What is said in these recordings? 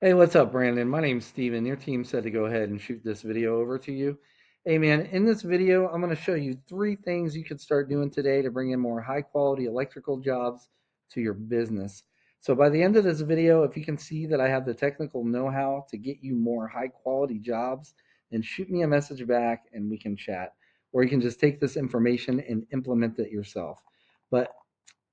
Hey, what's up, Brandon? My name's Steven. Your team said to go ahead and shoot this video over to you. Hey, man, in this video, I'm going to show you three things you could start doing today to bring in more high quality electrical jobs to your business. So, by the end of this video, if you can see that I have the technical know how to get you more high quality jobs, then shoot me a message back and we can chat. Or you can just take this information and implement it yourself. But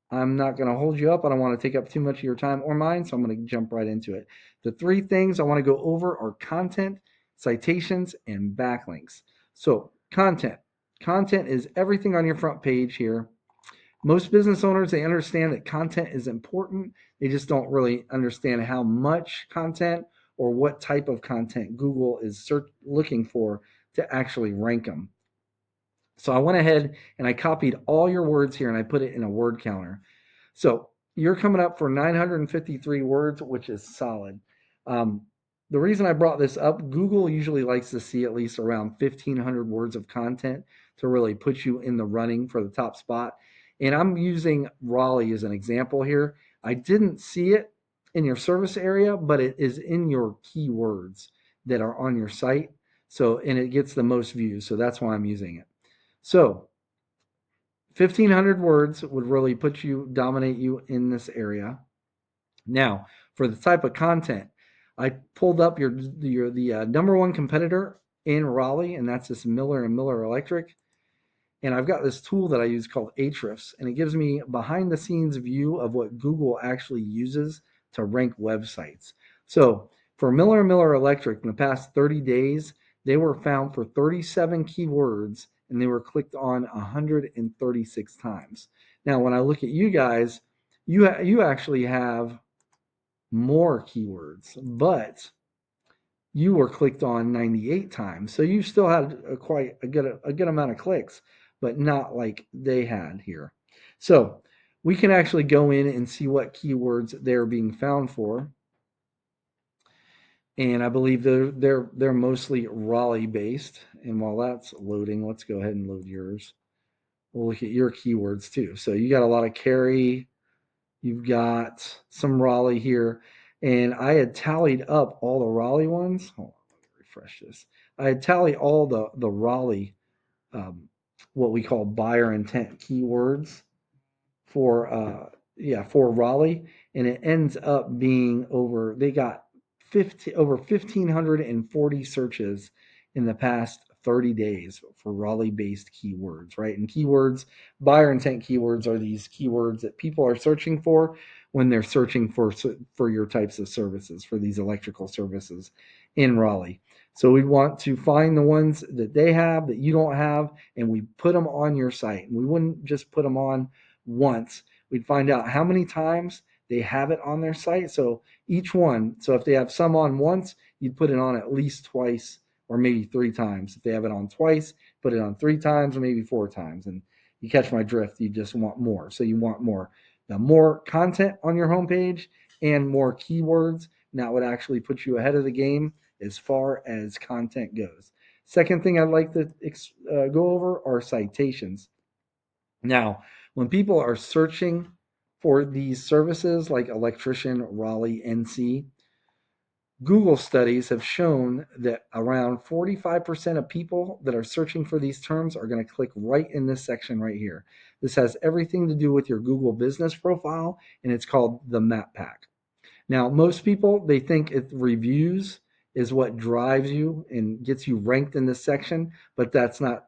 I'm not going to hold you up. I don't want to take up too much of your time or mine, so I'm going to jump right into it. The three things I want to go over are content, citations, and backlinks. So, content. Content is everything on your front page here. Most business owners, they understand that content is important. They just don't really understand how much content or what type of content Google is looking for to actually rank them. So I went ahead and I copied all your words here and I put it in a word counter. So you're coming up for 953 words, which is solid. Um, the reason I brought this up, Google usually likes to see at least around 1,500 words of content to really put you in the running for the top spot. And I'm using Raleigh as an example here. I didn't see it in your service area, but it is in your keywords that are on your site. So, and it gets the most views. So that's why I'm using it. So 1,500 words would really put you, dominate you in this area. Now, for the type of content, I pulled up the number one competitor in Raleigh, and that's this Miller and Miller Electric. And I've got this tool that I use called Ahrefs, and it gives me behind the scenes view of what Google actually uses to rank websites. So for Miller and Miller Electric, in the past 30 days, they were found for 37 keywords and they were clicked on 136 times. Now, when I look at you guys, you actually have more keywords, but you were clicked on 98 times. So you still had quite a good amount of clicks, but not like they had here. So we can actually go in and see what keywords they're being found for. And I believe they're mostly Raleigh based. And while that's loading, let's go ahead and load yours. We'll look at your keywords too. So you got a lot of carry, you've got some Raleigh here, and I had tallied up all the Raleigh ones. Hold on, let me refresh this. I had tallied all the Raleigh, um, what we call buyer intent keywords for for Raleigh, and it ends up being over. They got 1,540 searches in the past 30 days for Raleigh based keywords, right? And keywords, buyer intent keywords, are these keywords that people are searching for when they're searching for your types of services, for these electrical services in Raleigh. So we want to find the ones that they have that you don't have, and we put them on your site. And we wouldn't just put them on once. We'd find out how many times they have it on their site. So each one, so if they have some on once, you'd put it on at least twice or maybe three times. If they have it on twice, put it on three times or maybe four times. And you catch my drift, you just want more. So you want more. Now, more content on your homepage and more keywords, and that would actually put you ahead of the game as far as content goes. Second thing I'd like to go over are citations. Now, when people are searching for these services like electrician, Raleigh, NC, Google studies have shown that around 45% of people that are searching for these terms are going to click right in this section right here. This has everything to do with your Google business profile, and it's called the Map Pack. Now, most people, they think reviews is what drives you and gets you ranked in this section, but that's not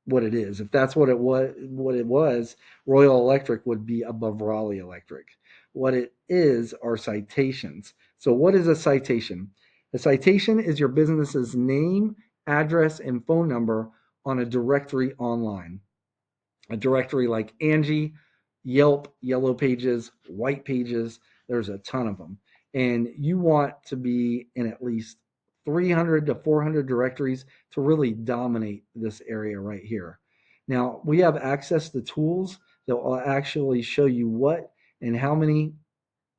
what it is. If that's what it was, Royal Electric would be above Raleigh Electric. What it is are citations. So what is a citation? A citation is your business's name, address, and phone number on a directory online. A directory like Angie, Yelp, Yellow Pages, White Pages. There's a ton of them. And you want to be in at least 300 to 400 directories to really dominate this area right here. Now, we have access to tools that will actually show you what and how many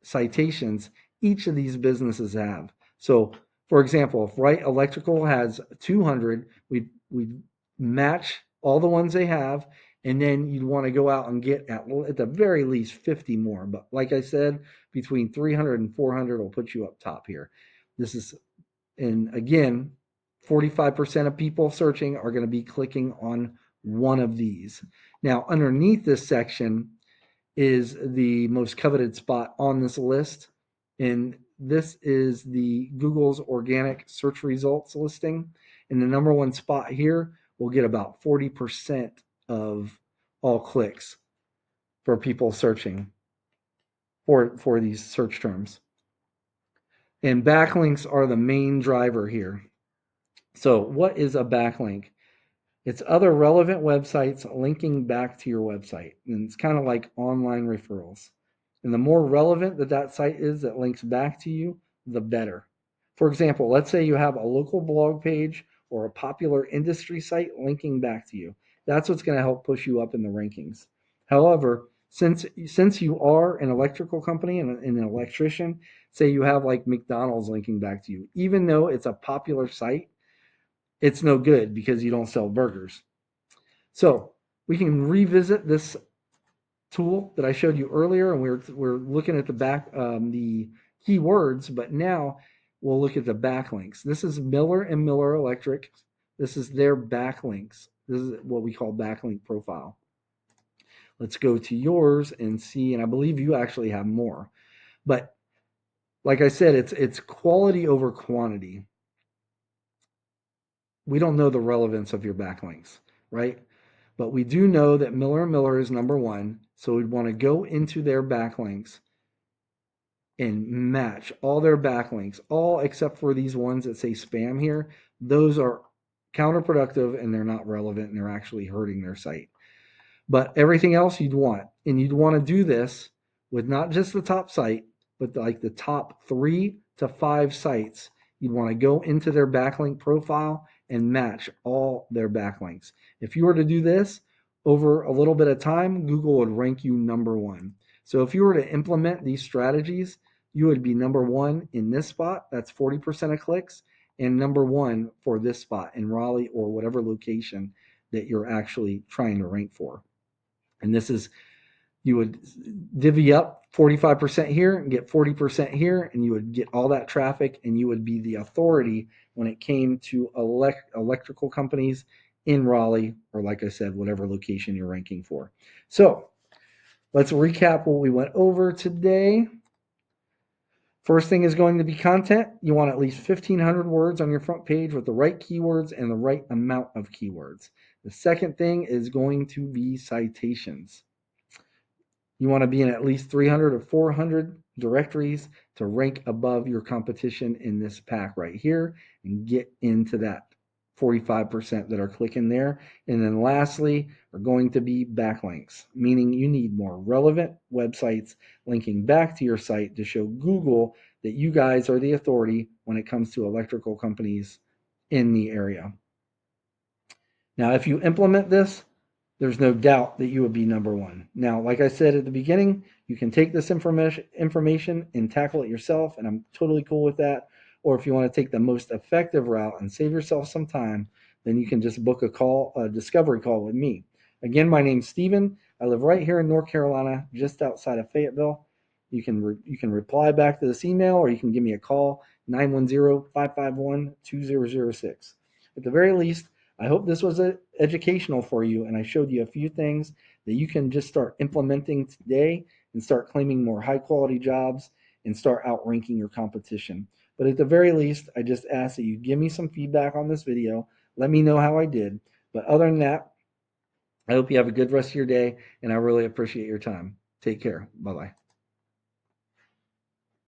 citations each of these businesses have. So, for example, if Wright Electrical has 200, we match all the ones they have, And then you'd want to go out and get at the very least 50 more. But like I said, between 300 and 400 will put you up top here. This is, and again, 45% of people searching are going to be clicking on one of these. Now, underneath this section is the most coveted spot on this list. And this is the Google's organic search results listing. And the number one spot here will get about 40% of all clicks for people searching for these search terms. And backlinks are the main driver here. So, what is a backlink? It's other relevant websites linking back to your website. And it's kind of like online referrals. And the more relevant that site is that links back to you, the better. For example, let's say you have a local blog page or a popular industry site linking back to you. That's what's going to help push you up in the rankings. However, since you are an electrical company and an electrician, say you have like McDonald's linking back to you, even though it's a popular site, it's no good because you don't sell burgers. So we can revisit this tool that I showed you earlier, and we're looking at the keywords, but now we'll look at the backlinks. This is Miller and Miller Electric. This is their backlinks. This is what we call backlink profile. Let's go to yours and see, and I believe you actually have more. But like I said, it's quality over quantity. We don't know the relevance of your backlinks, right? But we do know that Miller & Miller is number one, so we'd want to go into their backlinks and match all their backlinks, all except for these ones that say spam here. Those are counterproductive and they're not relevant and they're actually hurting their site. But everything else you'd want, and you'd want to do this with not just the top site, but like the top 3 to 5 sites. You'd want to go into their backlink profile and match all their backlinks. If you were to do this over a little bit of time, Google would rank you number one. So if you were to implement these strategies, you would be number one in this spot. That's 40% of clicks, and number one for this spot in Raleigh or whatever location that you're actually trying to rank for. And this is, you would divvy up 45% here and get 40% here, and you would get all that traffic, and you would be the authority when it came to electrical companies in Raleigh, or like I said, whatever location you're ranking for. So let's recap what we went over today. First thing is going to be content. You want at least 1,500 words on your front page with the right keywords and the right amount of keywords. The second thing is going to be citations. You want to be in at least 300 or 400 directories to rank above your competition in this pack right here and get into that 45% that are clicking there. And then lastly are going to be backlinks, meaning you need more relevant websites linking back to your site to show Google that you guys are the authority when it comes to electrical companies in the area. Now, if you implement this, there's no doubt that you would be number one. Now, like I said at the beginning, you can take this information and tackle it yourself, and I'm totally cool with that. Or if you want to take the most effective route and save yourself some time, then you can just book a discovery call with me. Again, my name's Steven. I live right here in North Carolina, just outside of Fayetteville. You can reply back to this email, or you can give me a call, 910-551-2006. At the very least, I hope this was educational for you, and I showed you a few things that you can just start implementing today and start claiming more high quality jobs and start outranking your competition. But at the very least, I just ask that you give me some feedback on this video. Let me know how I did. But other than that, I hope you have a good rest of your day, and I really appreciate your time. Take care. Bye-bye.